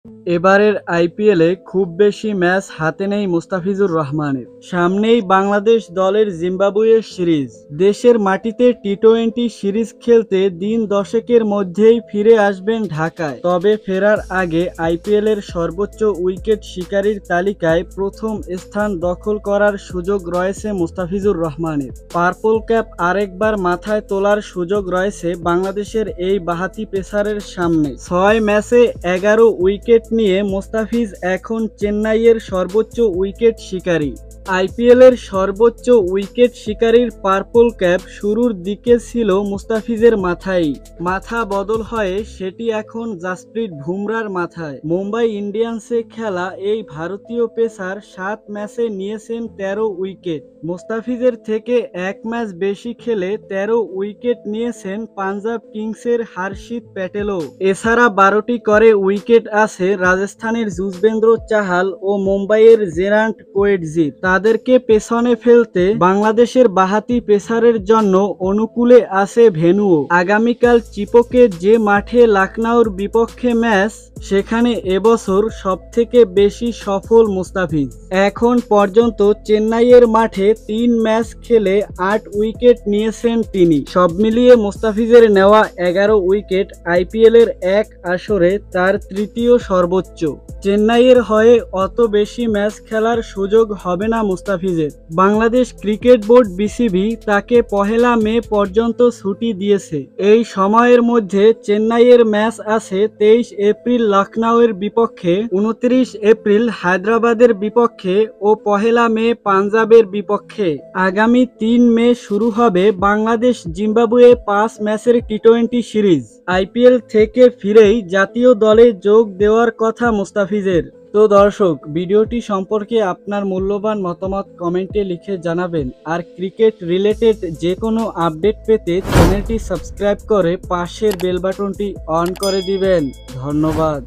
এবারের আইপিএলে খুব বেশি ম্যাচ হাতে নেই মুস্তাফিজুর রহমানের। সামনেই বাংলাদেশ দলের জিম্বাবুয়ে সিরিজ। দেশের মাটিতে টি-20 সিরিজ খেলতে দিন 10-এর মধ্যেই ফিরে আসবেন ঢাকায়। তবে ফেরার আগে আইপিএলের সর্বোচ্চ উইকেট শিকারীর তালিকায় প্রথম স্থান দখল করার সুযোগ রয়েছে মুস্তাফিজুর রহমানের। পার্পল ক্যাপ আরেকবার মাথায় তোলার সুযোগ রয়েছে বাংলাদেশের এই বাঁহাতি পেসারের সামনে। 6 ম্যাচে 11 উইকেট নিয়ে মুস্তাফিজ এখন চেন্নাইয়ের সর্বোচ্চ উইকেট শিকারী। আইপিএলের সর্বোচ্চ উইকেট শিকারীর পার্পল ক্যাপ শুরুর দিকে ছিল মুস্তাফিজের মাথায়। মাথা বদল হয়ে সেটি এখন জাসপ্রীত বুমরার মাথায়। মুম্বাই ইন্ডিয়ান্সে খেলা এই ভারতীয় পেসার 7 ম্যাচে নিয়েছেন 13 উইকেট। মুস্তাফিজের থেকে 1 ম্যাচ বেশি খেলে 13 উইকেট নিয়েছেন পাঞ্জাব কিংসের হর্ষিত প্যাটেলও। এছাড়া 12টি করে উইকেট আছে রাজস্থানের যুজবেন্দ্র চাহাল ও মুম্বাইয়ের জেরান্ট কোয়েটজির। তাদেরকে পেছনে ফেলতে বাংলাদেশের বাঁহাতি পেসারের জন্য অনুকূলে আছে ভেন্যুও। আগামীকাল চিপকে যে মাঠে লখনউর বিপক্ষে ম্যাচ, সেখানে এবছর সবথেকে বেশি সফল মুস্তাফিজ। এখন পর্যন্ত চেন্নাইয়ের মাঠে 3 ম্যাচ খেলে 8 উইকেট নিয়েছেন তিনি। সব মিলিয়ে মুস্তাফিজের নেওয়া 11 উইকেট আইপিএলের এক আসরে তার তৃতীয় সর্বোচ্চ। চেন্নাইয়ের হয়ে অত বেশি ম্যাচ খেলার সুযোগ হবে না মুস্তাফিজের। বাংলাদেশ ক্রিকেট বোর্ড বিসিবি তাকে 1 মে পর্যন্ত ছুটি দিয়েছে। এই সময়ের মধ্যে চেন্নাইয়ের ম্যাচ আছে 23 এপ্রিল লখনউয়ের বিপক্ষে, 29 এপ্রিল হায়দ্রাবাদের বিপক্ষে ও 1 মে পাঞ্জাবের বিপক্ষে। আগামী 3 মে শুরু হবে বাংলাদেশ জিম্বাবুয়ে 5 ম্যাচের টি-20 সিরিজ। আইপিএল থেকে ফিরেই জাতীয় দলে যোগ দেওয়ার কথা মুস্তাফিজের। তো দর্শক, ভিডিওটি সম্পর্কে আপনার মূল্যবান মতামত কমেন্টে লিখে জানাবেন। আর ক্রিকেট রিলেটেড যে কোনো আপডেট পেতে চ্যানেলটি সাবস্ক্রাইব করে পাশের বেল বাটনটি অন করে দিবেন। ধন্যবাদ।